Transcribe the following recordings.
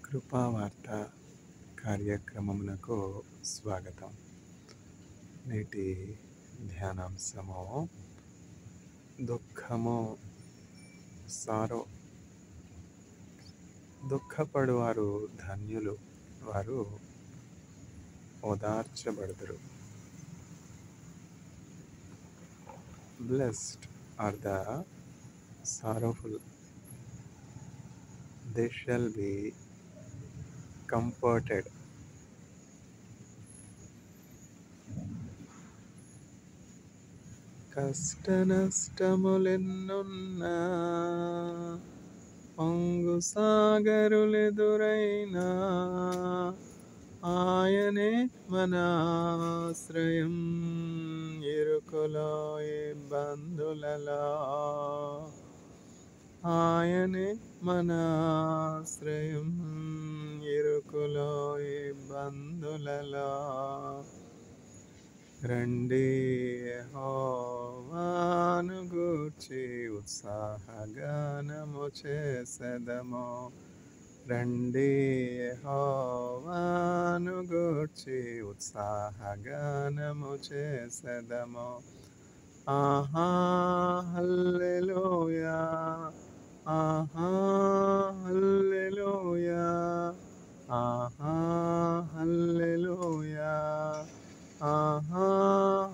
కృపావార్త కార్యక్రమమునకు స్వాగతం. నేటి ధ్యానాంశము దుఃఖము సారో. దుఃఖపడువారు ధన్యులు, వారు ఓదార్చబడుదురు. Blessed are the sorrowful, they shall be comforted. కష్ట నష్టములెన్నున్నా, పొంగు సాగరులెదురైనా, ఆయనే మన ఆశ్రయం. ఇరుకులో ఇబ్బందులలో ఆయనే మన ఆశ్రయం. ఇరుకులో ఇబ్బందులలో రండి యెహోవాను గూర్చి ఉత్సాహగానము చేసెదము. రండి యెహోవాను గూర్చి ఉత్సాహగానము చేసెదము. ఆహా హల్లెలూయా, ఆహా హల్లెలూయా, ఆహా హల్లెలూయా, ఆహా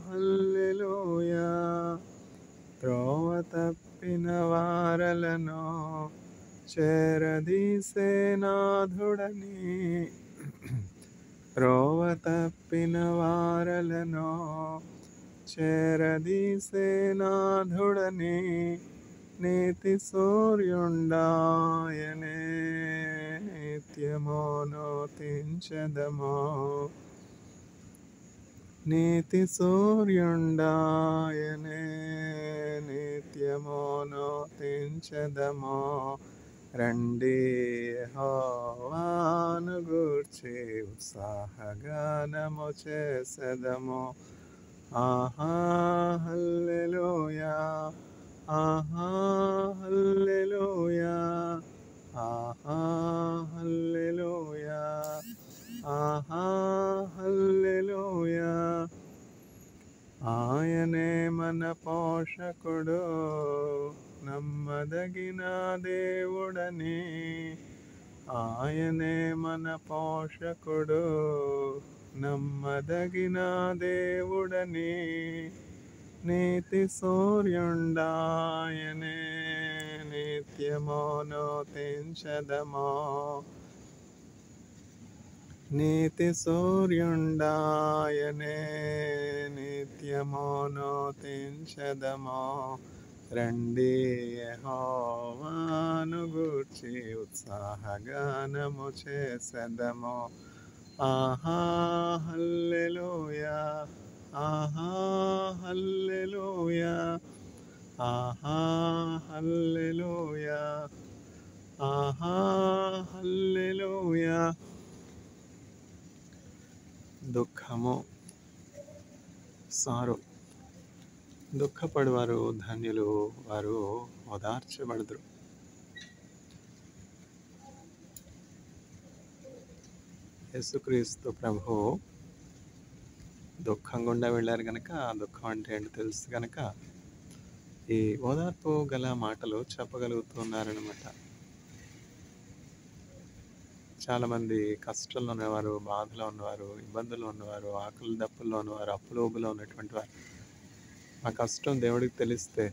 హల్లెలూయా. త్రోవ తప్పిన వారలను చేరదీసే నాథుడని, త్రోవ తప్పిన వారలను చేరదీసే నాథుడని, నీతి సూర్యుండాయనే నిత్యము నూతించెదము. నీతి సూర్యుండాయనే నిత్యము నూతించెదము. రండి యెహోవాను గూర్చి ఉత్సాహగానము చేసెదము. ఆహా హల్లెలూయా, ఆహా హల్లెలూయా, ఆహా హల్లెలూయా, ఆహా హల్లెలూయా. ఆయనే మన పోషకుడు, నమ్మదగిన దేవుడని, ఆయనే మన పోషకుడు, నమ్మదగిన దేవుడని, నీతి సూర్యుండాయనే నిత్యము నూతించెదము. నీతి సూర్యుండాయనే నిత్యము నూతించెదము. రండి యెహోవాను గూర్చి ఉత్సాహగానము చేసెదము. ఆహా హల్లెలూయా, ఆహా హల్లెలూయా, ఆహా హల్లెలూయా, ఆహా హల్లెలూయా. దుఃఖము సారో. దుఃఖపడువారు ధన్యులు, వారు ఓదార్చబడుదురు. యేసుక్రీస్తు ప్రభు దుఃఖం గుండా వెళ్ళారు గనక, దుఃఖం అంటే ఏంటో తెలుసు గనక ఈ ఓదార్పు గల మాటలు చెప్పగలుగుతున్నారనమాట. చాలామంది కష్టంలో ఉన్నవారు, బాధలో ఉన్నవారు, ఇబ్బందుల్లో ఉన్నవారు, ఆకలి దప్పుల్లో ఉన్నవారు, అప్పులోబులో ఉన్నటువంటి వారు, ఆ కష్టం దేవుడికి తెలిస్తే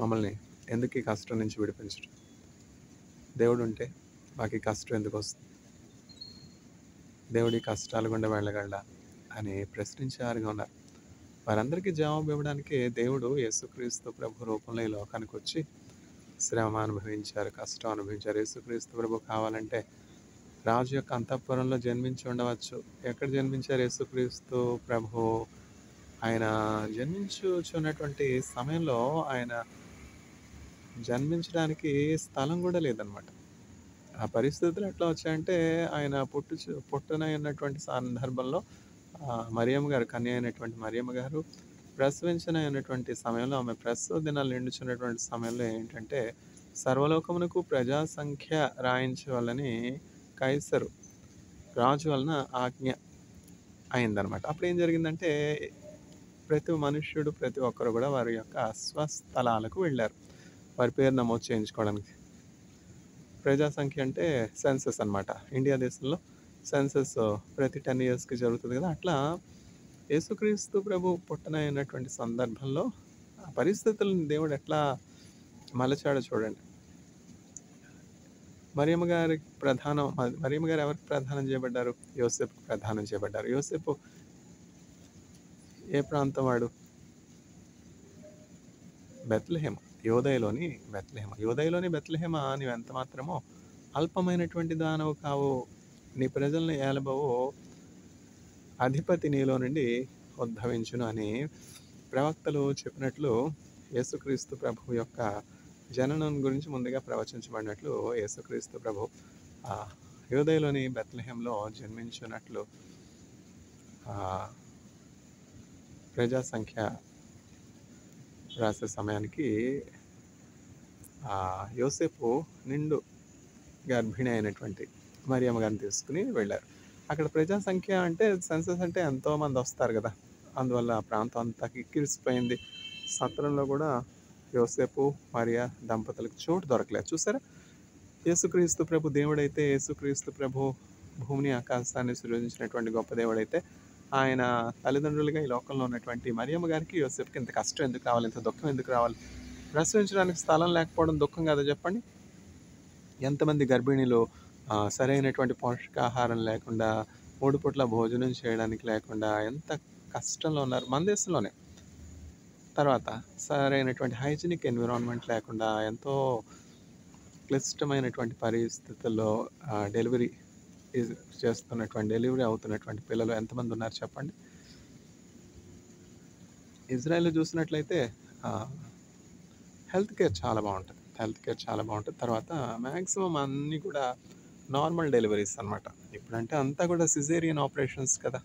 మమ్మల్ని ఎందుకు ఈ కష్టం నుంచి విడిపించడం? దేవుడు ఉంటే మాకు ఈ కష్టం ఎందుకు వస్తుంది? దేవుడి కష్టాలు గుండా వెళ్ళగలడా అని ప్రశ్నించేవారుగా ఉన్నారు. వారందరికీ జవాబు ఇవ్వడానికి దేవుడు యేసుక్రీస్తు ప్రభు రూపంలో ఈ లోకానికి వచ్చి శ్రమ అనుభవించారు, కష్టం అనుభవించారు. యేసుక్రీస్తు ప్రభు కావాలంటే రాజు యొక్క అంతఃపురంలో జన్మించి ఉండవచ్చు. ఎక్కడ జన్మించారు యేసుక్రీస్తు ప్రభు? ఆయన జన్మించుచున్నటువంటి సమయంలో ఆయన జన్మించడానికి స్థలం కూడా లేదనమాట. ఆ పరిస్థితులు ఎట్లా వచ్చాయంటే, ఆయన పుట్టనైనటువంటి సందర్భంలో మరియమ్మ గారు, కన్య అయినటువంటి మరియమ్మ గారు ప్రసవించనైనటువంటి సమయంలో, ఆమె ప్రసవ దినాలు నిండుచున్నటువంటి సమయంలో ఏంటంటే, సర్వలోకమునకు ప్రజా సంఖ్య రాయించవలని కైసరు రాజు వలన ఆజ్ఞ అయిందనమాట. అప్పుడు ఏం జరిగిందంటే ప్రతి మనుష్యుడు, ప్రతి ఒక్కరు కూడా వారి యొక్క స్వస్థలాలకు వెళ్ళారు వారి పేరు నమోదు చేయించుకోవడానికి. ప్రజా సంఖ్య అంటే సెన్సస్ అనమాట. ఇండియా దేశంలో సెన్సస్ ప్రతి 10 ఇయర్స్కి జరుగుతుంది కదా. అట్లా యేసుక్రీస్తు ప్రభు పుట్టనైనటువంటి సందర్భంలో ఆ పరిస్థితులను దేవుడు ఎట్లా మలచాడో చూడండి. మరియమ్మ గారికి మరియమ్మ గారు ఎవరికి ప్రధానం చేయబడ్డారు? యోసేపుకి ప్రధానం చేయబడ్డారు. యోసేపు ఏ ప్రాంతం వాడు? బెత్లెహేమ, యోదయలోని బెత్లెహేమ. యోదయలోని బెత్లెహేమ, నీవు ఎంత మాత్రమో అల్పమైనటువంటి దానవు కావు, నీ ప్రజలను ఏలబోవు అధిపతి నీలో నుండి ఉద్భవించును అని ప్రవక్తలు చెప్పినట్లు యేసుక్రీస్తు ప్రభు యొక్క జననం గురించి ముందుగా ప్రవచించబడినట్లు యేసుక్రీస్తు ప్రభు యోదయలోని బెత్లెహేంలో జన్మించినట్లు ప్రజా సంఖ్య రాసే సమయానికి యోసేపు నిండు గర్భిణి అయినటువంటి మరియమ్మ గారిని తీసుకుని వెళ్ళారు. అక్కడ ప్రజా సంఖ్య అంటే సెన్సస్ అంటే ఎంతోమంది వస్తారు కదా, అందువల్ల ఆ ప్రాంతం అంతా కిక్కిరిసిపోయింది. సత్రంలో కూడా యోసేపు మరియా దంపతులకు చోటు దొరకలేదు. చూసారా, యేసుక్రీస్తు ప్రభు దేవుడైతే, యేసుక్రీస్తు ప్రభు భూమిని ఆకాశాన్ని సృజించినటువంటి గొప్ప దేవుడైతే, ఆయన తల్లిదండ్రులుగా ఈ లోకంలో ఉన్నటువంటి మరియమ్మ గారికి యోసేపుకి ఇంత కష్టం ఎందుకు రావాలి, ఇంత దుఃఖం ఎందుకు రావాలి? ప్రసవించడానికి స్థలం లేకపోవడం దుఃఖం కదా చెప్పండి. ఎంతమంది గర్భిణీలు సరైనటువంటి పోషకాహారం లేకుండా, 3 పూట్ల భోజనం చేయడానికి లేకుండా ఎంత కష్టంలో ఉన్నారు మన దేశంలోనే. తర్వాత సరైనటువంటి హైజీనిక్ ఎన్విరాన్మెంట్ లేకుండా ఎంతో క్లిష్టమైనటువంటి పరిస్థితుల్లో డెలివరీ అవుతున్నటువంటి పిల్లలు ఎంతమంది ఉన్నారు చెప్పండి. ఇజ్రాయెల్లో చూసినట్లయితే హెల్త్ కేర్ చాలా బాగుంటుంది. తర్వాత మ్యాక్సిమం అన్నీ కూడా నార్మల్ డెలివరీస్ అనమాట. ఇప్పుడంటే అంతా కూడా సిజేరియన్ ఆపరేషన్స్ కదా.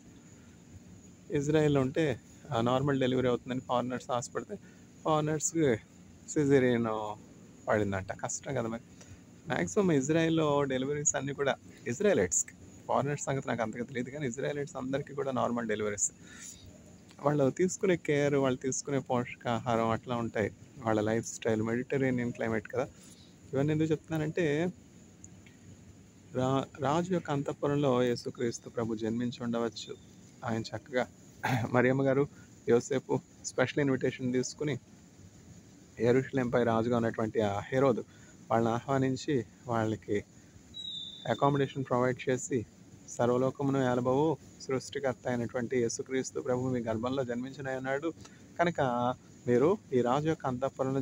ఇజ్రాయెల్లో ఉంటే నార్మల్ డెలివరీ అవుతుందని ఫారినర్స్ ఆశపడితే ఫారినర్స్కి సిజేరియన్ పడిందంట. కష్టం కదా మరి. మ్యాక్సిమం ఇజ్రాయెల్లో డెలివరీస్ అన్నీ కూడా ఇజ్రాయలైట్స్కి, ఫారినర్స్ సంగతి నాకు అంతగా తెలియదు కానీ ఇజ్రాయలైట్స్ అందరికీ కూడా నార్మల్ డెలివరీస్. వాళ్ళు తీసుకునే కేర్, వాళ్ళు తీసుకునే పోషకాహారం అట్లా ఉంటాయి. వాళ్ళ లైఫ్ స్టైల్ మెడిటరేనియన్ క్లైమేట్ కదా. ఇవన్నీ ఎందుకు చెప్తున్నానంటే, రాజు యొక్క అంతఃపురంలో యేసుక్రీస్తు ప్రభు జన్మించి ఉండవచ్చు. ఆయన చక్కగా మరియమ్మ గారు, యోసేపు స్పెషల్ ఇన్విటేషన్ తీసుకుని యెరూషలేంపై రాజుగా ఉన్నటువంటి ఆ హెరోదు వాళ్ళని ఆహ్వానించి వాళ్ళకి అకామిడేషన్ ప్రొవైడ్ చేసి, సర్వలోకమును ఏలబోవు సృష్టికర్త అయినటువంటి యేసుక్రీస్తు ప్రభు మీ గర్భంలో జన్మించనన్నాడు కనుక మీరు ఈ రాజు యొక్క అంతఃపురంలో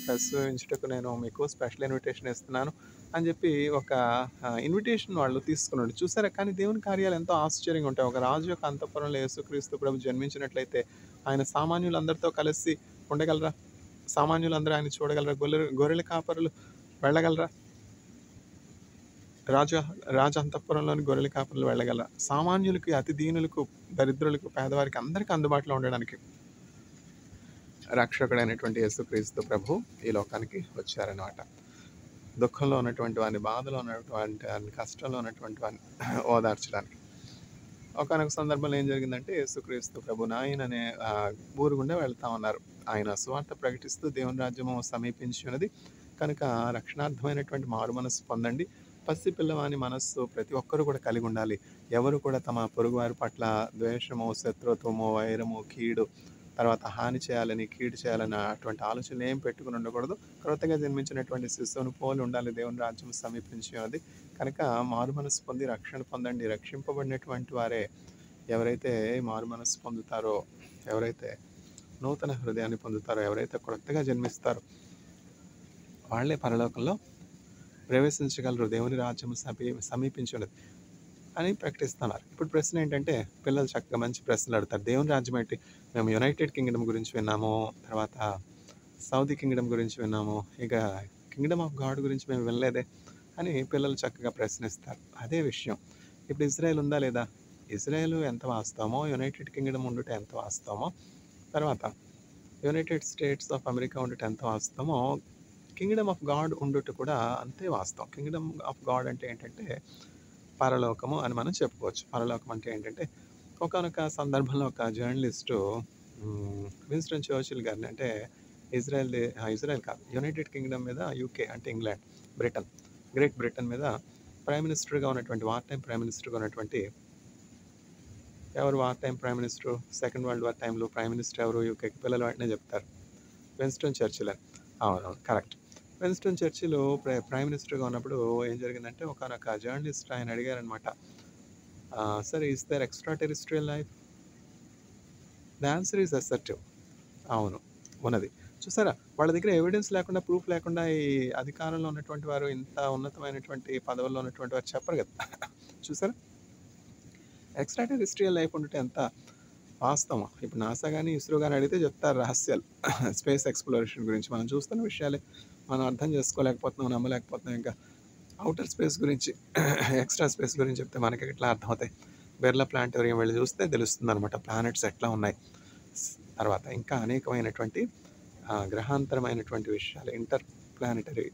ప్రసవించుటకు నేను మీకు స్పెషల్ ఇన్విటేషన్ ఇస్తున్నాను అని చెప్పి ఒక ఇన్విటేషన్ వాళ్ళు తీసుకున్నాడు. చూసారా, కానీ దేవుని కార్యాలు ఎంతో ఆశ్చర్యంగా ఉంటాయి. ఒక రాజు యొక్క అంతఃపురంలో యేసుక్రీస్తు ప్రభు జన్మించినట్లయితే ఆయన సామాన్యులందరితో కలిసి ఉండగలరా? సామాన్యులందరూ ఆయన చూడగలరా? గొర్రెల కాపరులు వెళ్ళగలరా? రాజ అంతఃపురంలోని గొర్రెల కాపరులు వెళ్ళగలరా? సామాన్యులకి, అతి దీనులకు, దరిద్రులకు, పేదవారికి అందరికీ అందుబాటులో ఉండడానికి రక్షకుడైనటువంటి యేసుక్రీస్తు ప్రభు ఈ లోకానికి వచ్చారనమాట. దుఃఖంలో ఉన్నటువంటి వారిని, బాధలో ఉన్నటువంటి వారిని, కష్టంలో ఉన్నటువంటి వారిని ఓదార్చడానికి. ఒకనొక సందర్భంలో ఏం జరిగిందంటే, యేసుక్రీస్తు ప్రభు నాయన అనే ఊరు గుండా వెళ్తా ఉన్నారు. ఆయన సువార్త ప్రకటిస్తూ దేవుని రాజ్యము సమీపించి ఉన్నది కనుక రక్షణార్థమైనటువంటి మారు మనస్సు పొందండి. పసిపిల్లవాని మనస్సు ప్రతి ఒక్కరూ కూడా కలిగి ఉండాలి. ఎవరు కూడా తమ పొరుగువారి పట్ల ద్వేషము, శత్రుత్వము, వైరము, కీడు, తర్వాత హాని చేయాలని, కీడు చేయాలని అటువంటి ఆలోచనలు ఏం పెట్టుకుని ఉండకూడదు. క్రొత్తగా జన్మించినటువంటి శిశువును పోలి ఉండాలి. దేవుని రాజ్యం సమీపించి ఉన్నది కనుక మారు మనస్సు పొంది రక్షణ పొందండి. రక్షింపబడినటువంటి వారే ఎవరైతే మారు మనస్సు పొందుతారో, ఎవరైతే నూతన హృదయాన్ని పొందుతారో, ఎవరైతే కొత్తగా జన్మిస్తారో వాళ్ళే పరలోకంలో ప్రవేశించగలరు. దేవుని రాజ్యం సమీపించి ఉన్నది అని ప్రకటిస్తున్నారు. ఇప్పుడు ప్రశ్న ఏంటంటే, పిల్లలు చక్కగా మంచి ప్రశ్నలు అడుగుతారు. దేవుని రాజ్యం ఏంటి? మేము యునైటెడ్ కింగ్డమ్ గురించి విన్నాము, తర్వాత సౌదీ కింగ్డమ్ గురించి విన్నాము, ఇక కింగ్డమ్ ఆఫ్ గాడ్ గురించి మేము వినలేదే అని పిల్లలు చక్కగా ప్రశ్నిస్తారు. అదే విషయం ఇప్పుడు ఇజ్రాయెల్ ఉందా లేదా? ఇజ్రాయెల్ ఎంత వాస్తవమో, యునైటెడ్ కింగ్డమ్ ఉండుట ఎంత వాస్తవమో, తర్వాత యునైటెడ్ స్టేట్స్ ఆఫ్ అమెరికా ఉండుట ఎంత వాస్తవమో, కింగ్డమ్ ఆఫ్ గాడ్ ఉండుట కూడా అంతే వాస్తవం. కింగ్డమ్ ఆఫ్ గాడ్ అంటే ఏంటంటే పరలోకము అని మనం చెప్పుకోవచ్చు. పరలోకం అంటే ఏంటంటే ఒకానొక సందర్భంలో ఒక జర్నలిస్టు విన్‌స్టన్ చర్చిల్ గారిని, అంటే ఇజ్రాయెల్ కాదు, యునైటెడ్ కింగ్డమ్ మీద, యూకే అంటే ఇంగ్లాండ్, బ్రిటన్, గ్రేట్ బ్రిటన్ మీద ప్రైమ్ మినిస్టర్‌గా ఉన్నటువంటి, వార్ టైమ్ ప్రైమ్ మినిస్టర్‌గా ఉన్నటువంటి, ఎవరు war time prime minister, second world war టైంలో ప్రైమ్ మినిస్టర్ ఎవరు యూకేకి? పిల్లలు వెంటనే చెప్తారు, విన్‌స్టన్ చర్చిల్ అని. అవునవును, కరెక్ట్. విన్‌స్టన్ చర్చిల్ ప్రైమ్ మినిస్టర్‌గా ఉన్నప్పుడు ఏం జరిగిందంటే, ఒకానొక జర్నలిస్ట్ ఆయన అడిగారనమాట, "sir, is there extra terrestrial life?" The answer is assertive. అవును, ఉన్నది. చూసారా? వాళ్ళ దగ్గర ఎవిడెన్స్ లేకుండా, ప్రూఫ్ లేకుండా ఈ అధికారంలో ఉన్నటువంటి వారు, ఇంత ఉన్నతమైనటువంటి పదవుల్లో ఉన్నటువంటి వారు చెప్పరు కదా! చూసారా? ఎక్స్‌ట్రా టెరెస్ట్రియల్ లైఫ్ ఉండుట ఎంత వాస్తవం. ఇప్పుడు నాసా గాని, ఇస్రో గాని అడిగితే చెప్తారు రహస్యాలు. స్పేస్ ఎక్స్‌ప్లోరేషన్ గురించి మనం చూస్తున్న విషయాలే. మనం అర్థం చేసుకోలేకపోతున్నాం, నమ్మలేకపోతున్నాం. ఇంకా ఔటర్ స్పేస్ గురించి, ఎక్స్‌ట్రా స్పేస్ గురించి చెప్తే మనకెట్లా అర్థమవుతాయి? బిర్లా ప్లానెటోరియం వెళ్ళి చూస్తే తెలుస్తుందనమాట ప్లానెట్స్ ఎట్లా ఉన్నాయి. తర్వాత ఇంకా అనేకమైనటువంటి గ్రహాంతరమైనటువంటి విషయాలు, interplanetary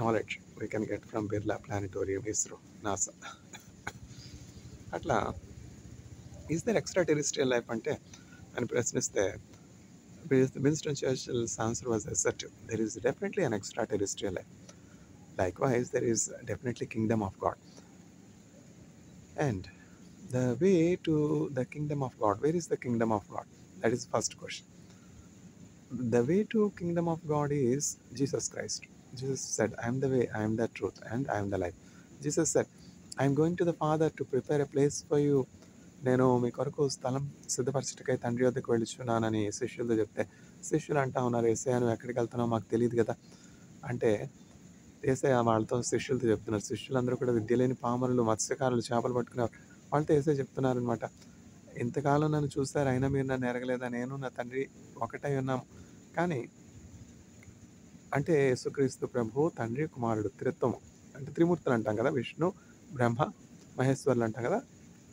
knowledge we can get from Birla planetarium, ISRO, NASA. అట్లా is there extra terrestrial life అంటే అని ప్రశ్నిస్తే, Winston Churchill's answer was assertive. There is definitely an extra terrestrial life. Likewise, there is definitely kingdom of God. And the way to the kingdom of God, where is the kingdom of God? That is the first question. The way to kingdom of God is Jesus Christ. Jesus said, I am the way, I am the truth, and I am the life. Jesus said, I am going to the Father to prepare a place for you. నేను మీ కొరకు స్థలం సిద్ధపరచుటకై తండ్రి వద్దకు వెళ్ళుచున్నానని శిష్యులతో చెప్తే, శిష్యులు అంటా ఉన్నారు, యేసయ్య నువ్వు ఎక్కడికి వెళ్తున్నావు మాకు తెలియదు కదా అంటే, యేసయ్య వాళ్ళతో, శిష్యులతో చెప్తున్నారు. శిష్యులందరూ కూడా విద్య లేని పామరులు, మత్స్యకారులు, చేపలు పట్టుకునేవారు. వాళ్ళతో యేసయ్య చెప్తున్నారనమాట, ఇంతకాలం నన్ను చూశారు, అయినా మీరు నన్ను ఎరగలేదా? నేను నా తండ్రి ఒకటై ఉన్నాము. కానీ అంటే యేసుక్రీస్తు ప్రభువు తండ్రి, కుమారుడు, త్రిత్వము. అంటే త్రిమూర్తులు అంటాం కదా, విష్ణు, బ్రహ్మ, మహేశ్వరులు అంటాం కదా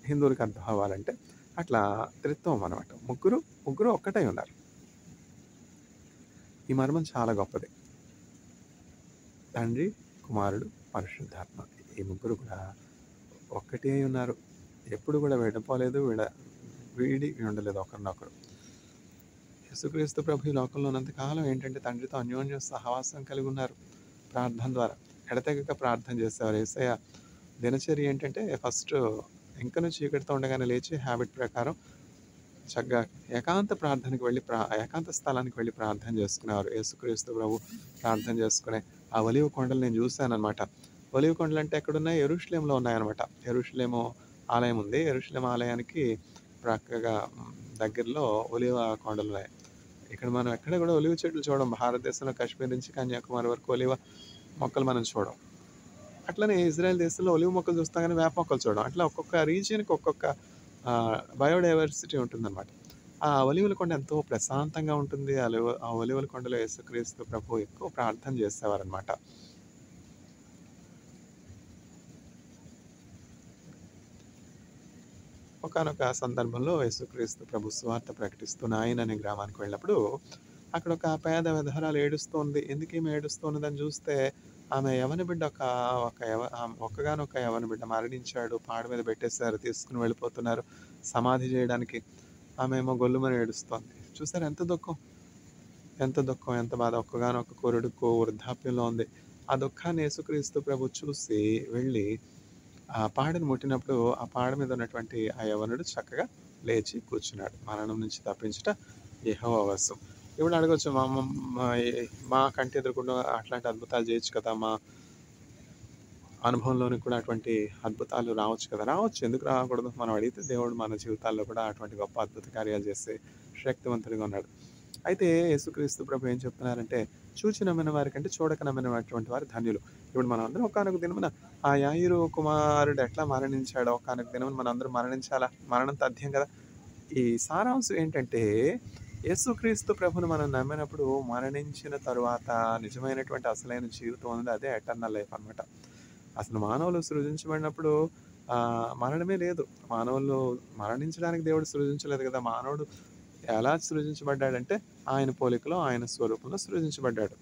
హిందువులకి అర్థం అవ్వాలంటే. అట్లా త్రిత్వం అనమాట. ముగ్గురు ఒక్కటై ఉన్నారు. ఈ మర్మం చాలా గొప్పది. తండ్రి, కుమారుడు, పరిశుద్ధాత్మ, ఈ ముగ్గురు కూడా ఒక్కటే ఉన్నారు. ఎప్పుడు కూడా విడిపోలేదు, వీడి ఉండలేదు ఒకరినొకరు. యేసుక్రీస్తు ప్రభు ఈ లోకంలో ఉన్నంతకాలం ఏంటంటే తండ్రితో అన్యోన్య సహవాసం కలిగి ఉన్నారు. ప్రార్థన ద్వారా ఎడతెగక ప్రార్థన చేసేవారు. యేసయ్య దినచర్య ఏంటంటే, ఫస్ట్ ఇంకనూ చీకటితో ఉండగానే లేచి హ్యాబిట్ ప్రకారం చక్కగా ఏకాంత ప్రార్థనకి వెళ్ళి, ఏకాంత స్థలానికి వెళ్ళి ప్రార్థన చేసుకునేవారు. యేసుక్రీస్తు ప్రభు ప్రార్థన చేసుకునే ఆ ఒలీవ కొండలు నేను చూశాననమాట. ఒలీవ కొండలు అంటే ఎక్కడున్నాయి? యెరూషలేములో ఉన్నాయన్నమాట. యెరూషలేము ఆలయం ఉంది. యెరూషలేం ఆలయానికి ప్రక్కగా దగ్గరలో ఒలీవ కొండలు ఉన్నాయి. ఇక్కడ మనం ఎక్కడ కూడా ఒలీవ చెట్లు చూడం. భారతదేశంలో కాశ్మీర్ నుంచి కన్యాకుమారి వరకు ఒలీవ మొక్కలు మనం చూడం. అట్లనే ఇజ్రాయెల్ దేశంలో ఒలీవ మొక్కలు చూస్తాం కానీ వేప మొక్కలు చూడం. అట్లా ఒక్కొక్క రీజియన్కి ఒక్కొక్క బయోడైవర్సిటీ ఉంటుందన్నమాట. ఆ ఒలీవల కొండ ఎంతో ప్రశాంతంగా ఉంటుంది. ఆ ఒలీవల కొండలో యేసుక్రీస్తు ప్రభు ఎక్కువ ప్రార్థన చేసేవారనమాట. ఒకానొక సందర్భంలో యేసుక్రీస్తు ప్రభు సువార్త ప్రకటిస్తూ నాయిన్ అనే గ్రామానికి వెళ్ళినప్పుడు, అక్కడ ఒక పేద విధవరాలు ఏడుస్తోంది. ఎందుకు ఈమె ఏడుస్తోందని చూస్తే, ఆమె యవ్వన బిడ్డ, ఒక్కగానొక్క యవ్వన బిడ్డ మరణించాడు. పాడ మీద పెట్టేశారు, తీసుకుని వెళ్ళిపోతున్నారు సమాధి చేయడానికి. ఆమె ఏమో గొల్లుమని ఏడుస్తోంది. చూసారా ఎంత దుఃఖం, ఎంత దుఃఖం, ఎంత బాధ. ఒక్కగానొక్క కొడుకు వృద్ధాప్యంలో ఉంది. ఆ దుఃఖాన్ని యేసుక్రీస్తు ప్రభు చూసి వెళ్ళి ఆ పాడను ముట్టినప్పుడు, ఆ పాడ మీద ఉన్నటువంటి ఆ యవనుడు చక్కగా లేచి కూర్చున్నాడు. మరణం నుంచి తప్పించుట యెహోవా వశం. ఇప్పుడు అడగొచ్చు, మా కంటి ఎదురుగుండా అట్లాంటి అద్భుతాలు చేయొచ్చు కదా, మా అనుభవంలోనికి కూడా అటువంటి అద్భుతాలు రావచ్చు కదా. రావచ్చు, ఎందుకు రాకూడదు? మనం అడిగితే దేవుడు మన జీవితాల్లో కూడా అటువంటి గొప్ప అద్భుత కార్యాలు చేసే శక్తివంతుడిగా ఉన్నాడు. అయితే యేసుక్రీస్తు ప్రభు ఏం చెప్తున్నారంటే, చూచి నమ్మిన వారి కంటే చూడక నమ్మినటువంటి వారు ధన్యులు. ఇప్పుడు మనం అందరం ఒకానొక దినమున ఆ యాయిరు కుమారుడు ఎట్లా మరణించాడో, ఒకానొక దినమున మనందరం మరణించాలా? మరణం తథ్యం కదా. ఈ సారాంశం ఏంటంటే, యేసుక్రీస్తు ప్రభుని మనం నమ్మినప్పుడు మరణించిన తరువాత నిజమైనటువంటి అసలైన జీవితం ఉంది. అదే ఎటర్నల్ లైఫ్ అనమాట. అసలు మానవులు సృజించబడినప్పుడు మరణమే లేదు. మానవులు మరణించడానికి దేవుడు సృజించలేదు కదా. మానవుడు ఎలా సృజించబడ్డాడంటే ఆయన పోలికలో, ఆయన స్వరూపంలో సృజించబడ్డాడు.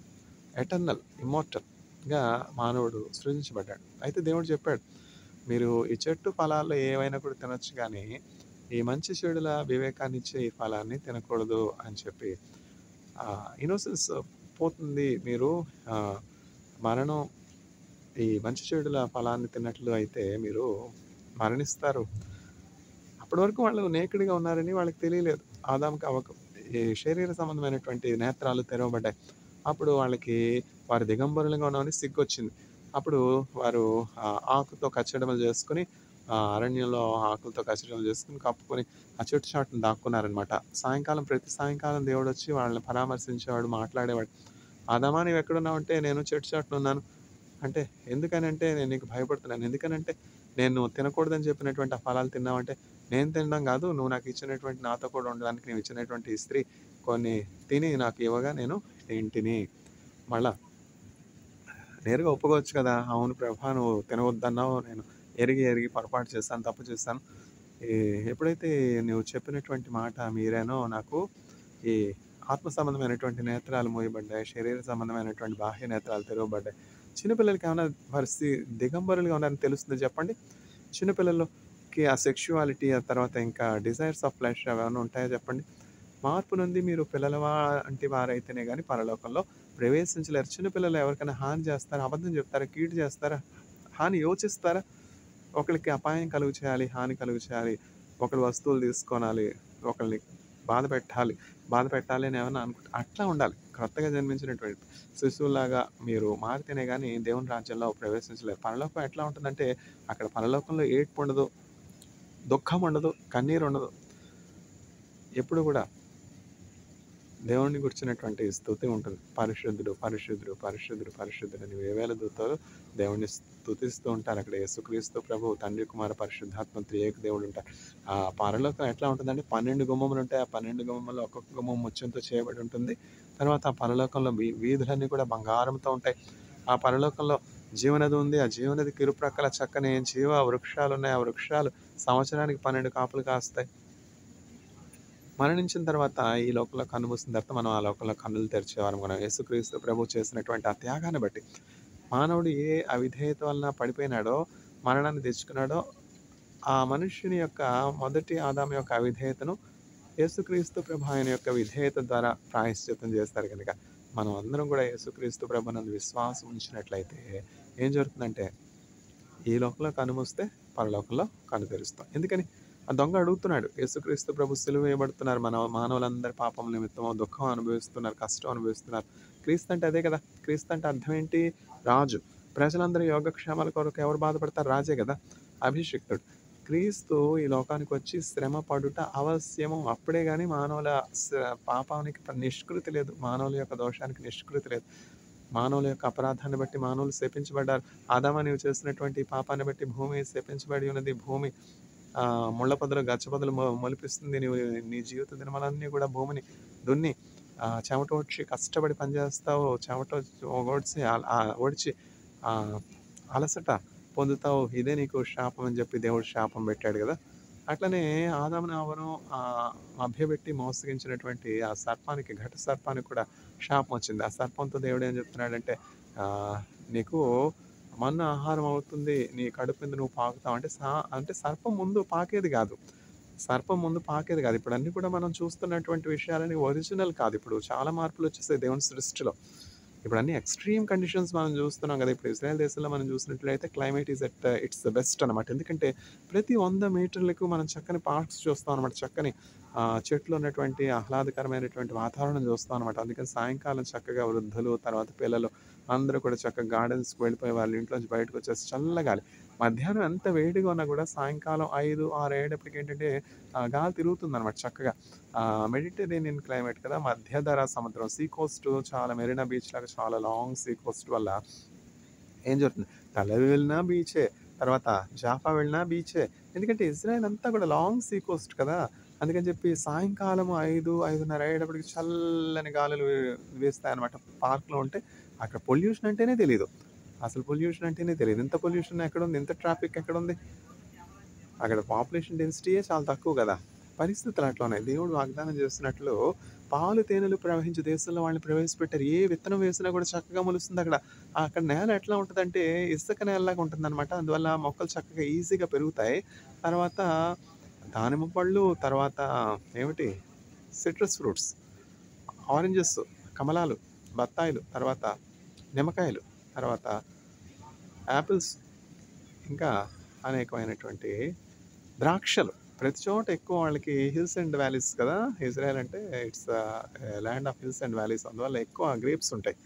ఎటర్నల్, ఇమ్మోర్టల్‌గా మానవుడు సృజించబడ్డాడు. అయితే దేవుడు చెప్పాడు, "మీరు ఈ చెట్టు ఫలాల్లో ఏవైనా కూడా తినొచ్చు గానీ, ఈ మంచి చెడుల వివేకాన్నిచ్చే ఈ ఫలాన్ని తినకూడదు" అని చెప్పి ఇన్నోసెన్స్ పోతుంది. మీరు మరణం ఈ మంచి చెడుల ఫలాన్ని తిన్నట్లు అయితే మీరు మరణిస్తారు. అప్పటి వరకు వాళ్ళు నేకిడ్‌గా ఉన్నారని వాళ్ళకి తెలియలేదు. ఆదాముకి, హవ్వకు ఈ శరీర సంబంధమైనటువంటి నేత్రాలు తెరవబడ్డాయి. అప్పుడు వాళ్ళకి వారు దిగంబరులుగా ఉన్నామని సిగ్గొచ్చింది. అప్పుడు వారు ఆకుతో కచ్చడములు చేసుకొని, అరణ్యంలో ఆకులతో కచ్చడములు చేసుకొని కప్పుకొని ఆ చెట్టు చాటున దాక్కున్నారనమాట. ప్రతి సాయంకాలం దేవుడొచ్చి వాళ్ళని పరామర్శించేవాడు, మాట్లాడేవాడు. "ఆదామా నీవెక్కడున్నావంటే, నేను చెట్టు చాటున ఉన్నాను." అంటే ఎందుకనంటే, "నేను నీకు భయపడుతున్నాను." ఎందుకనంటే, "నేను నువ్వు తినకూడదని చెప్పినటువంటి ఆ ఫలాలు తిన్నావంటే." "నేను తినడం కాదు, నువ్వు నాకు ఇచ్చినటువంటి నాతో కూడా ఉండడానికి నీవు ఇచ్చినటువంటి ఈ స్త్రీ కొన్ని తిని నాకు ఇవ్వగా నేను తింటిని." మళ్ళా నేరుగా ఒప్పుకోవచ్చు కదా! "అవును ప్రభా! నువ్వు తినవద్దన్నావు. నేను ఎరిగి పొరపాటు చేశాను, తప్పు చేశాను. ఈ ఎప్పుడైతే నువ్వు చెప్పినటువంటి మాట మీరానో నాకు ఈ ఆత్మ సంబంధమైనటువంటి నేత్రాలు మూయబడ్డాయి. శరీర సంబంధమైనటువంటి బాహ్య నేత్రాలు తెరవబడ్డాయి." చిన్న పిల్లలకేమన్నా దిగంబరులుగా ఉన్నారని తెలుస్తుందా చెప్పండి? చిన్న పిల్లలకి ఆ సెక్షువాలిటీ, ఆ తర్వాత ఇంకా డిజైర్స్ ఆఫ్ ఫ్లెష్ అవేమన్నా ఉంటాయా చెప్పండి? మార్పు నొంది మీరు పిల్లల వంటి వారైతేనే గాని పరలోకంలో ప్రవేశించలేరు. చిన్న పిల్లలు ఎవరికైనా హాని చేస్తారా? అబద్ధం చెప్తారా? కీడు చేస్తారా? హాని యోచిస్తారా? ఒకళ్ళకి అపాయం కలుగ చేయాలి, హాని కలుగ చేయాలి, ఒకళ్ళ వస్తువులు తీసుకొనాలి, ఒకళ్ళని బాధ పెట్టాలి, అని ఏమన్నా అట్లా ఉండాలి. కొత్తగా జన్మించినటువంటి శిశువులాగా మీరు మారితేనే గాని దేవుని రాజ్యంలో ప్రవేశించలేరు. పరలోకం ఎట్లా ఉంటుందంటే, అక్కడ పరలోకంలో ఏడ్పుండదు, దుఃఖముండదు, కన్నీరుండదు. ఎప్పుడు గూడా దేవుడిని గురించినటువంటి స్తుతి ఉంటుంది. పరిశుద్ధుడు, పరిశుద్ధుడు, పరిశుద్ధుడు, పరిశుద్ధుడు అని వేవేల దూతలు దేవుడిని స్తుతిస్తూ ఉంటారు. అక్కడ యేసుక్రీస్తు ప్రభువు, తండ్రి, కుమార, పరిశుద్ధాత్మ త్రియేక దేవుడు ఉంటారు. ఆ పరలోకం ఎట్లా ఉంటుందంటే 12 గుమ్మములు ఉంటాయి. ఆ 12 గుమ్మములో ఒక్కొక్క గుమ్మం ముత్యంతో చేయబడి ఉంటుంది. తర్వాత ఆ పరలోకంలో వీధులన్నీ కూడా బంగారంతో ఉంటాయి. ఆ పరలోకంలో జీవనది ఉంది. ఆ జీవనదికి ఇరుప్రక్కల చక్కని జీవ వృక్షాలున్నాయి. ఆ వృక్షాలు సంవత్సరానికి 12 కాపులు కాస్తాయి. మరణించిన తర్వాత ఈ లోకంలో కన్నుమూసిన తర్వాత మనం ఆ లోకంలో కన్నులు తెరిచేవారం. మనం యేసుక్రీస్తు ప్రభువు చేసినటువంటి ఆ త్యాగాన్ని బట్టి మానవుడు ఏ అవిధేయత వలన పడిపోయినాడో, మరణాన్ని తెచ్చుకున్నాడో, ఆ మనుష్యుని యొక్క మొదటి ఆదాము యొక్క అవిధేయతను యేసుక్రీస్తు ప్రభు ఆయన యొక్క విధేయత ద్వారా ప్రాయశ్చిత్తం చేస్తారు కనుక మనం అందరం కూడా యేసుక్రీస్తు ప్రభునందు విశ్వాసం ఉంచినట్లయితే ఏం జరుగుతుందంటే, ఈ లోకంలో కనుమూస్తే పరలోకంలో కన్ను తెరుస్తాం. ఎందుకని? ఆ దొంగ అడుగుతున్నాడు. యేసుక్రీస్తు ప్రభు సిలువ వేయబడుతున్నారు. మానవులందరి పాపం నిమిత్తము దుఃఖం అనుభవిస్తున్నారు, కష్టం అనుభవిస్తున్నారు. క్రీస్తు అంటే అదే కదా! క్రీస్తు అంటే అర్థం ఏంటి? రాజు. ప్రజలందరి యోగక్షేమాల కొరకు ఎవరు బాధపడతారు? రాజే కదా! అభిషిక్తుడు. క్రీస్తు ఈ లోకానికి వచ్చి శ్రమ పడుట అవశ్యము. అప్పుడే గాని మానవుల పాపానికి నిష్కృతి లేదు. మానవుల యొక్క దోషానికి నిష్కృతి లేదు. మానవుల యొక్క అపరాధాన్ని బట్టి మానవులు శపించబడ్డారు. ఆదాము నీవు చేసినటువంటి పాపాన్ని బట్టి భూమి శపించబడి ఉన్నది. భూమి ముళ్ళ పొదలు, గచ్చ పొదలు మొలిపిస్తుంది. నీవు నీ జీవిత దినములన్నీ కూడా భూమిని దున్ని చెమట ఓడ్చి కష్టపడి పనిచేస్తావు. చెమట ఓడ్చి అలసట పొందుతావు. ఇదే నీకు శాపం అని చెప్పి దేవుడు శాపం పెట్టాడు కదా! అట్లనే ఆదామును హవ్వను మభ్యపెట్టి మోసగించినటువంటి ఆ సర్పానికి, ఘట సర్పానికి కూడా శాపం వచ్చింది. ఆ సర్పంతో దేవుడు ఏం చెప్తున్నాడంటే, నీకు మన్ను ఆహారం అవుతుంది. నీ కడుపు మీద నువ్వు పాకుతావు. అంటే సర్పం ముందు పాకేది కాదు. ఇప్పుడు అన్నీ కూడా మనం చూస్తున్నటువంటి విషయాలని ఒరిజినల్ కాదు. ఇప్పుడు చాలా మార్పులు వచ్చేసాయి దేవుని సృష్టిలో. ఇప్పుడు అన్ని ఎక్స్‌ట్రీమ్ కండిషన్స్ మనం చూస్తున్నాం కదా! ఇప్పుడు ఇజ్రాయెల్ దేశంలో మనం చూసినట్లయితే climate is it's the best అనమాట. ఎందుకంటే ప్రతి 100 మీటర్లకు మనం చక్కని పార్క్స్ చూస్తాం అనమాట. చక్కని చెట్లు ఉన్నటువంటి ఆహ్లాదకరమైనటువంటి వాతావరణం చూస్తాం అనమాట. అందుకని సాయంకాలం చక్కగా వృద్ధులు, తర్వాత పిల్లలు అందరూ కూడా చక్కగా గార్డెన్స్‌కి వెళ్ళిపోయి వాళ్ళ ఇంట్లోంచి బయటకొచ్చేసి చల్లగాలి. మధ్యాహ్నం ఎంత వేడిగా ఉన్నా కూడా సాయంకాలం 5, 6 అయ్యేటప్పటికేంటంటే గాలి తిరుగుతుందనమాట చక్కగా. మెడిటరేనియన్ క్లైమేట్ కదా! మధ్యధరా సముద్రం, సీ కోస్ట్ చాలా మెరీనా బీచ్ లాగా చాలా లాంగ్ సీ కోస్ట్ వల్ల ఏం జరుగుతుంది, తల్ అవివ్ వెళ్ళినా బీచే, తర్వాత జాఫా వెళ్ళినా బీచే. ఎందుకంటే ఇజ్రాయెల్ అంతా కూడా లాంగ్ సీ కోస్ట్ కదా! అందుకని చెప్పి సాయంకాలం 5, 5:30 అయ్యేటప్పటికి చల్లని గాలులు వీస్తాయన్నమాట. పార్క్‌లో ఉంటే అక్కడ పొల్యూషన్ అంటేనే తెలీదు. అసలు పొల్యూషన్ అంటేనే తెలీదు. ఇంత పొల్యూషన్ ఎక్కడుంది? ఇంత ట్రాఫిక్ ఎక్కడుంది? అక్కడ పాపులేషన్ డెన్సిటీయే చాలా తక్కువ కదా! పరిస్థితులు అట్లా ఉన్నాయి. దేవుడు వాగ్దానం చేస్తున్నట్లు పాలు తేనెలు ప్రవహించే దేశంలో వాళ్ళని ప్రవేశపెట్టారు. ఏ విత్తనం వేసినా కూడా చక్కగా మొలుస్తుందక్కడ. అక్కడ నేల ఎట్లా ఉంటదంటే ఇసుక నేలలాగా ఉంటుందనమాట. అందువల్ల మొక్కలు చక్కగా ఈజీగా పెరుగుతాయి. తర్వాత దానిమ్మ పళ్ళు, తర్వాత ఏమిటి సిట్రస్ ఫ్రూట్స్, ఆరెంజెస్, కమలాలు, బత్తాయిలు, తర్వాత నిమ్మకాయలు, తర్వాత యాపిల్స్, ఇంకా అనేకమైనటువంటి ద్రాక్షలు. ప్రతి చోట ఎక్కువ వాళ్ళకి హిల్స్ అండ్ వ్యాలీస్ కదా! ఇజ్రాయెల్ అంటే it's land of hills and valleys. అందువల్ల ఎక్కువ గ్రేప్స్ ఉంటాయి.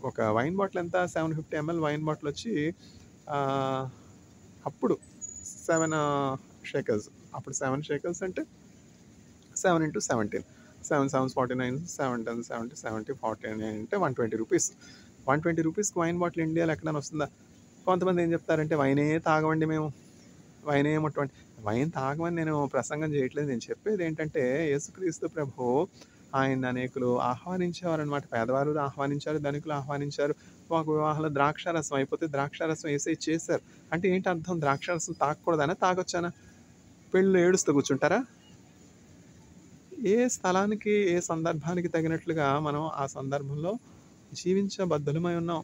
ఒక వైన్ బాటిల్ ఎంత 750 ఎంఎల్ వైన్ బాటిల్ వచ్చి ఆహ్, అప్పుడు 7 షేకర్స్. అప్పుడు 7 షేకర్స్ అంటే 7 ఇంటూ 17. 7 7 49, 7 10 70, 70 49 అంటే రూ. 120. రూపీస్‌కి వైన్ బాటిల్ ఇండియాలో ఎక్కడైనా వస్తుందా? కొంతమంది ఏం చెప్తారంటే వైనే తాగమండి మేము. వైన్ తాగమని నేను ప్రసంగం చేయట్లేదు. నేను చెప్పేదేంటంటే యేసుక్రీస్తు ప్రభువు ఆయన్ని అనేకులు ఆహ్వానించేవారనమాట. పేదవారు ఆహ్వానించారు, ధనికులు ఆహ్వానించారు. ఒక వివాహంలో ద్రాక్షారసం అయిపోతే ద్రాక్షారసం యేసయ్య చేశారు. అంటే ఏంటి అర్థం? ద్రాక్షారసం తాగకూడదనా? తాగొచ్చనా? పెళ్ళిలో ఏడుస్తూ కూర్చుంటారా? ఏ స్థలానికి, ఏ సందర్భానికి తగినట్లుగా మనం ఆ సందర్భంలో జీవించబద్ధులమై ఉన్నాం.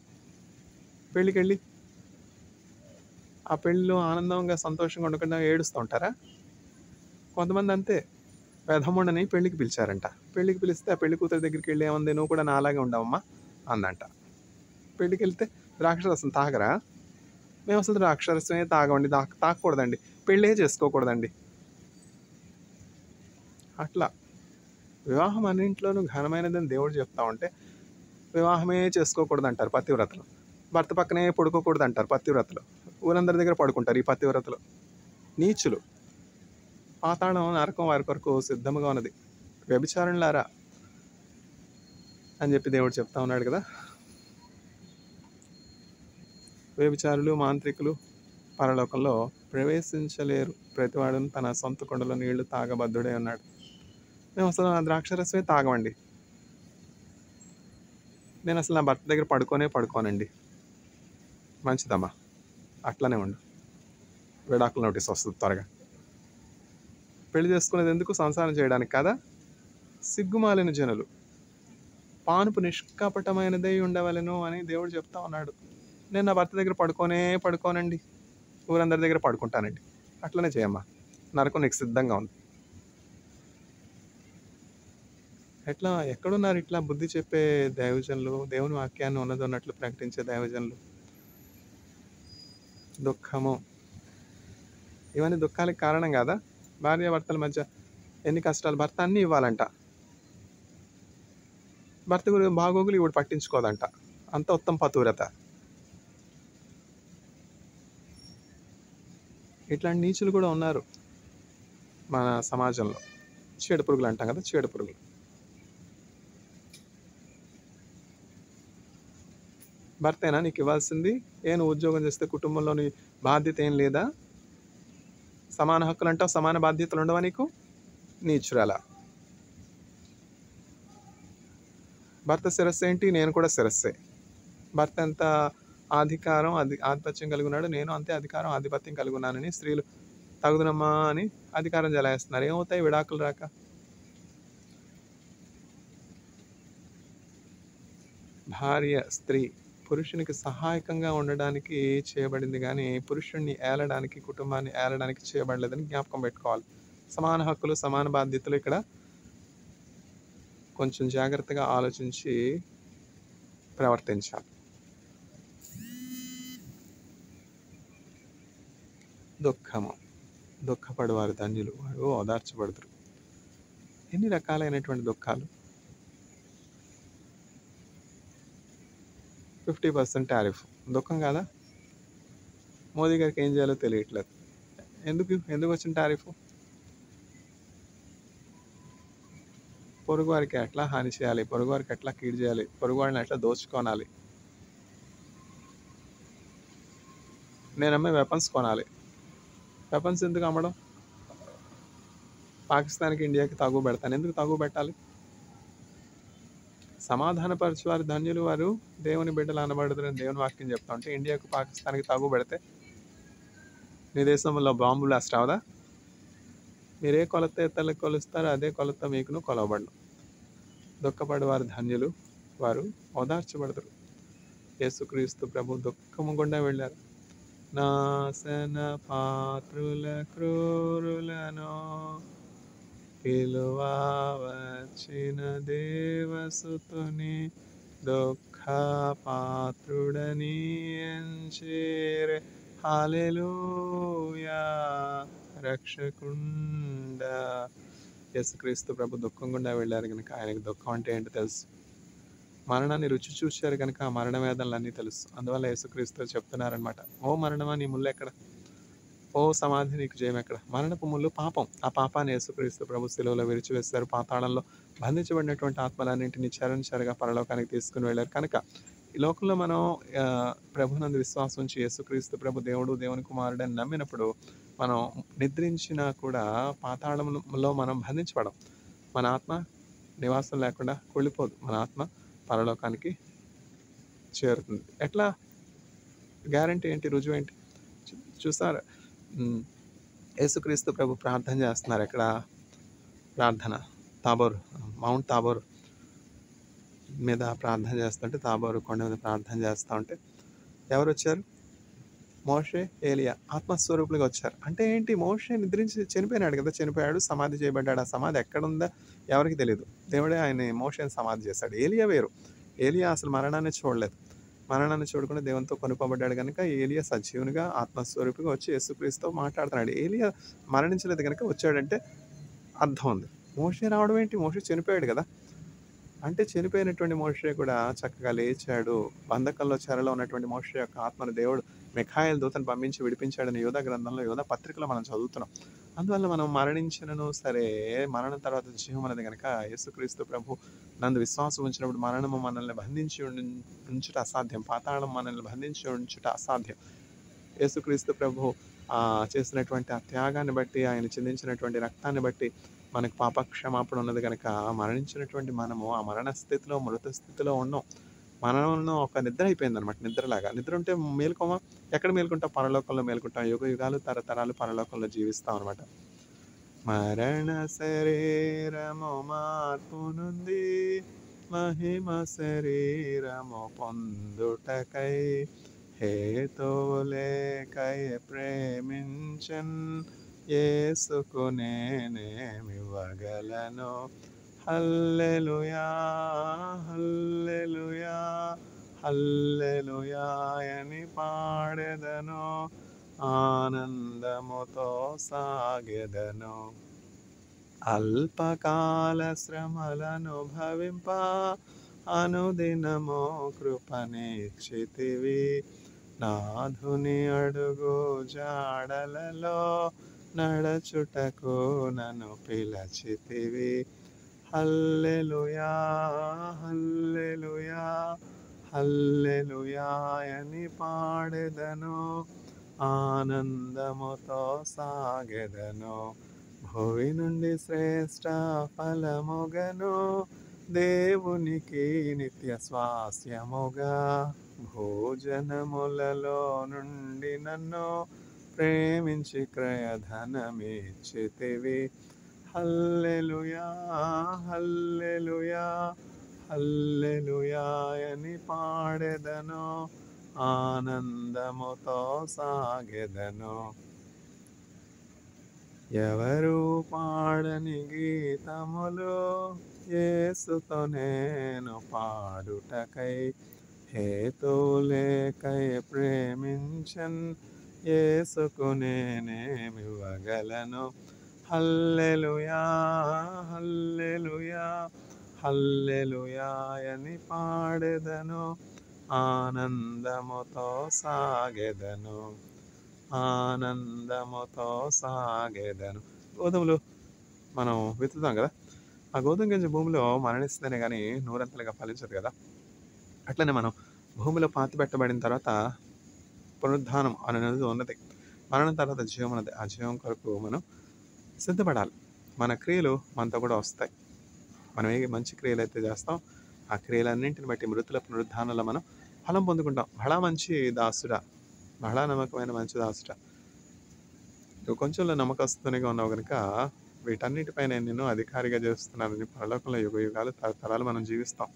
పెళ్ళికెళ్ళి ఆ పెళ్ళిలో ఆనందంగా, సంతోషంగా ఉండకుండా ఏడుస్తూ ఉంటారా? కొంతమంది అంతే. పెదమ్ముడని పెళ్ళికి పిలిచారంట. పెళ్ళికి పిలిస్తే ఆ పెళ్లి కూతురు దగ్గరికెళ్ళి ఏమంది, "నువ్వు కూడా నాలాగే ఉండవమ్మా" అందంట. పెళ్ళికెళ్తే ద్రాక్షారసం తాగరా? మేమసలు ద్రాక్షారసమే తాగమండి. తాగకూడదండి. పెళ్ళే చేసుకోకూడదండి. అట్లా వివాహం అన్నింట్లోనూ ఘనమైనదని దేవుడు చెప్తా ఉంటే, వివాహమే చేసుకోకూడదంటారు పతివ్రతలు. భర్త పక్కనే పడుకోకూడదంటారు పతివ్రతలు. ఊరందరి దగ్గర పడుకుంటారు ఈ పతివ్రతలు. నీచులు. పాతాళం, నరకం వారి కొరకు సిద్ధముగా ఉన్నది. వ్యభిచారులారా అని చెప్పి దేవుడు చెప్తా ఉన్నాడు కదా! వ్యభిచారులు, మాంత్రికులు పరలోకంలో ప్రవేశించలేరు. ప్రతివాడును తన సొంత కుండలో నీళ్లు తాగబద్ధుడై ఉన్నాడు. మేము అసలు ఆ ద్రాక్షరసమే తాగమండి. నేను అసలు నా భర్త దగ్గర పడుకోనండి. మంచిదమ్మా, అట్లనే ఉండు. విడాకుల నోటీస్ వస్తుంది త్వరగా. పెళ్లి చేసుకునేది ఎందుకు? సంసారం చేయడానికి కాదా? సిగ్గుమాలిన జనులు. పానుపు నిష్కపటమైనదై ఉండవలెను అని దేవుడు చెప్తా ఉన్నాడు. నేను నా భర్త దగ్గర పడుకోనండి. ఊరందరి దగ్గర పడుకుంటానండి. అట్లనే చేయమ్మా. నరకం నీకు సిద్ధంగా ఉంది. ఎక్కడున్నారు ఇట్లా బుద్ధి చెప్పే దైవజనులు? దేవుని వాక్యాన్ని ఉన్నది ఉన్నట్లు ప్రకటించే దైవజనులు? దుఃఖము. ఇవన్నీ దుఃఖాలకు కారణం కాదా? భార్యాభర్తల మధ్య ఎన్ని కష్టాలు. భర్త అన్నీ ఇవ్వాలంట. భర్త గురి బాగోగులు ఈవిడ పట్టించుకోదంట. అంత ఉత్తమ పతివ్రత. ఇట్లాంటి నీచులు కూడా ఉన్నారు మన సమాజంలో. చీడ పురుగులు అంటాం కదా, చీడ పురుగులు. భర్తేనా నీకు ఇవ్వాల్సింది? నువ్వు ఉద్యోగం చేస్తే కుటుంబంలోని బాధ్యత ఏం లేదా? సమాన హక్కులు అంటావు, సమాన బాధ్యతలు ఉండవా నీకు? నీచురాలా. భర్త శిరస్సు ఏంటి? నేను కూడా శిరస్సే. భర్త ఎంత ఆధిపత్యం కలిగి ఉన్నాడు, నేను అంతే అధికారం, ఆధిపత్యం కలిగి ఉన్నానని స్త్రీలు తగుదనమ్మా అని అధికారం జలాయిస్తున్నారు. ఏమవుతాయి విడాకులు రాక? భార్య, స్త్రీ పురుషునికి సహాయకంగా ఉండడానికి చేయబడింది కానీ పురుషుణ్ణి ఏలడానికి, కుటుంబాన్ని ఏలడానికి చేయబడలేదని జ్ఞాపకం పెట్టుకోవాలి. సమాన హక్కులు, సమాన బాధ్యతలు ఇక్కడ కొంచెం జాగ్రత్తగా ఆలోచించి ప్రవర్తించాలి. దుఃఖము. దుఃఖపడువారు ధన్యులు, వారు ఓదార్చబడుదురు. ఎన్ని రకాలైనటువంటి దుఃఖాలు. 50% టారిఫ్ దుఃఖం కాదా? మోదీ గారికి ఏం చేయాలో తెలియట్లేదు. ఎందుకు వచ్చిన టారిఫ్? పొరుగు వారికి ఎట్లా హాని చేయాలి, పొరుగు వారికి ఎట్లా కీడు చేయాలి, పొరుగు వాడిని ఎట్లా దోచుకోనాలి. నేను అమ్మే వెపన్స్ కొనాలి. వెపన్స్ ఎందుకు అమ్మడం? పాకిస్తాన్కి, ఇండియాకి తగువ పెడతాను. ఎందుకు తగువ పెట్టాలి? సమాధానపరచువారు ధన్యులు, వారు దేవుని బిడ్డలు అనబడుతున్న దేవుని వాక్యం చెప్తా ఉంటే ఇండియాకు, పాకిస్తాన్కి తగువ పెడితే నీ దేశంలో బాంబు బ్లాస్ట్ అవదా? మీరే కొలత ఇతరులకు కొలుస్తారో అదే కొలత మీకును కొలవబడును. దుఃఖపడు వారు ధన్యులు, వారు ఓదార్చబడతారు. యేసుక్రీస్తు ప్రభు దుఃఖము గుండా వెళ్ళారు. నాశన పాత్రుల క్రూరులను పిలువ వచ్చిన దేవసుతుని దుఃఖ పాత్రుడని ఎంచేరే. హల్లెలూయా రక్షకుండ. యేసుక్రీస్తు ప్రభు దుఃఖం గుండా వెళ్ళారు కనుక ఆయనకు దుఃఖం అంటే ఏంటో తెలుసు. మరణాన్ని రుచి చూశారు కనుక ఆ మరణ వేదనలన్నీ తెలుసు. అందువల్ల యేసుక్రీస్తు చెప్తున్నారనమాట, ఓ మరణమా నీ ముళ్ళు ఎక్కడ, ఓ సమాధి నీకు జయం ఎక్కడ. మరణపు ముళ్ళు పాపం. ఆ పాపాన్ని యేసుక్రీస్తు ప్రభు శిలువలో విరిచివేశారు. పాతాళంలో బంధించబడినటువంటి ఆత్మలన్నింటినీ చెరగా పరలోకానికి తీసుకుని వెళ్ళారు. కనుక ఈ లోకంలో మనం ప్రభునందు విశ్వాసం ఉంచి యేసుక్రీస్తు ప్రభు దేవుడు, దేవుని కుమారుడు అని నమ్మినప్పుడు మనం నిద్రించినా కూడా పాతాళంలో మనం బంధించబడం. మన ఆత్మ నివాసం లేకుండా కూలిపోదు. మన ఆత్మ పరలోకానికి చేరుతుంది. ఎట్లా? గ్యారంటీ ఏంటి? రుజువు ఏంటి? చూసారు, యేసుక్రీస్తు ప్రభు ప్రార్థన చేస్తున్నారు. ఎక్కడ ప్రార్థన? తాబోరు, మౌంట్ తాబోరు మీద ప్రార్థన చేస్తుంటే, తాబోరు కొండ మీద ప్రార్థన చేస్తూ ఉంటే ఎవరు వచ్చారు? మోషే, ఏలియా ఆత్మస్వరూపులుగా వచ్చారు. అంటే ఏంటి? మోషే నిద్రించి చనిపోయినాడు కదా, చనిపోయాడు, సమాధి చేయబడ్డాడు. ఆ సమాధి ఎక్కడుందా ఎవరికి తెలియదు. దేవుడే ఆయన మోషేని సమాధి చేశాడు. ఏలియా వేరు. ఏలియా అసలు మరణాన్ని చూడలేదు. మరణాన్ని చూడకుండా దేవునితో కొనుకోబడ్డాడు కనుక ఏలియా సజీవునిగా ఆత్మస్వరూపిగా వచ్చి యేసుక్రీస్తుతో మాట్లాడుతున్నాడు. ఏలియా మరణించలేదు కనుక వచ్చాడంటే అర్థం ఉంది. మోషే రావడం ఏంటి? మోషే చనిపోయాడు కదా. అంటే చనిపోయినటువంటి మోషే కూడా చక్కగా లేచాడు. బంధకంలో చెరలో ఉన్నటువంటి మోషే యొక్క ఆత్మను దేవుడు మిఖాయేలు దూతను పంపించి విడిపించాడని యోధా గ్రంథంలో, యోధా పత్రికలో మనం చదువుతున్నాం. అందువల్ల మనం మరణించినను సరే, మరణం తర్వాత జీవం అనేది కనుక యేసుక్రీస్తు ప్రభు నందు విశ్వాసం ఉంచినప్పుడు మరణము మనల్ని బంధించి ఉంచుట అసాధ్యం. పాతాళం మనల్ని బంధించి ఉంచుట అసాధ్యం. యేసుక్రీస్తు ప్రభు చేసినటువంటి ఆ త్యాగాన్ని బట్టి, ఆయన చిందించినటువంటి రక్తాన్ని బట్టి మనకు పాపక్షమాపణ ఉన్నది కనుక మరణించినటువంటి మనము ఆ మరణ స్థితిలో, మృత స్థితిలో ఉన్నాం. మరణంలో ఒక నిద్ర అయిపోయింది అనమాట. నిద్రలాగా. నిద్ర ఉంటే మేలుకోమా? ఎక్కడ మేలుకుంటాం? పరలోకంలో మేలుకుంటాం. యుగ యుగాలు తరతరాలు పరలోకంలో జీవిస్తాం అనమాట. మరణ శరీరము మార్పు నుండి మహిమ శరీరము పొందుటకై హేతులేకై ప్రేమించన్ యేసుకు నేనేమివ్వగలను. హల్లెలూయా హల్లెలూయా హల్లెలూయా అని పాడెదను, ఆనందముతో సాగెదను. అల్పకాల శ్రమలను భవింప అనుదినము కృపనిచ్చితివి. నాథుని అడుగు జాడలలో నడచుటకు నన్ను పిలచితివి. హల్లెలూయా హల్లెలూయా హల్లెలూయా అని పాడెదను, ఆనందముతో సాగెదను. భూమి నుండి శ్రేష్ఠ ఫలముగను దేవునికి నిత్య స్వాస్యముగా భోజనములలో నుండి నన్ను ప్రేమించి క్రయధనమిచ్చితివి. హల్లెలూయా హల్లెలూయా హల్లెలూయా అని పాడెదను, ఆనందముతో సాగెదను. ఎవరు పాడని గీతములు యేసుతో నేను పాడుటకై హేతులేకై ప్రేమించన్ యేసుకు నేనేమివ్వగలను. హల్లెలూయా హల్లెలూయా హల్లెలూయా అని పాడెదను, ఆనందముతో సాగెదను, ఆనందముతో సాగెదను. గోధుమలు మనం విత్తుతాం కదా, ఆ గోధుమ గింజ భూమిలో మరణిస్తేనే కానీ నూరంతలుగా ఫలించదు కదా. అట్లనే మనం భూమిలో పాతిపెట్టబడిన తర్వాత పునరుద్ధానం అనేది ఉన్నది. మరణం తర్వాత జీవం ఉన్నది. ఆ జీవం కొరకు మనం సిద్ధపడాలి. మన క్రియలు మనతో కూడా వస్తాయి. మనం ఏ మంచి క్రియలు అయితే చేస్తాం, ఆ క్రియలన్నింటిని బట్టి మృతుల పునరుద్ధానంలో మనం ఫలం పొందుకుంటాం. బహళా మంచి దాసుడా, బహళా నమ్మకమైన మంచి దాసుడా, నువ్వు కొంచెంలో నమ్మకస్తునిగా ఉన్నావు కనుక వీటన్నిటిపై నేను నిన్ను అధికారిగా చేస్తున్నానని పరలోకంలో యుగయుగాలు తరతరాలు మనం జీవిస్తాం.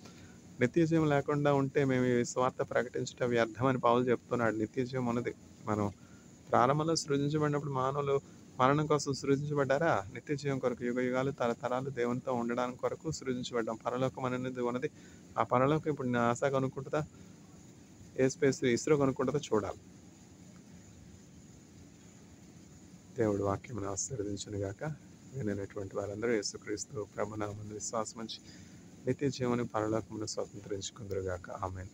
నిత్య జీవం లేకుండా ఉంటే మేము ఈ స్వార్థ ప్రకటించటం వ్యర్థమని పౌలు చెప్తున్నాడు. నిత్య జీవం ఉన్నది. మనం ప్రారంభంలో సృజించబడినప్పుడు మానవులు మరణం కోసం సృజించబడ్డారా? నిత్య జీవం కొరకు యుగయుగాలు తరతరాలు దేవునితో ఉండడానికి కొరకు సృజించబడ్డాం. పరలోకం అనేది ఉన్నది. ఆ పరలోకం ఇప్పుడు నాసా కొనుక్కుంటుందా? ఏ స్పేస్ ఇస్రో కొనుక్కుంటుందో చూడాలి. దేవుడి వాక్యమును ఆశీర్వదించునుగాక. వినటువంటి వారందరూ యేసుక్రీస్తు ప్రభునామమున విశ్వాసం ఉంచి నిత్య జీవమును పరలోకమును స్వతంత్రించుకుందురుగాక. ఆమేన్.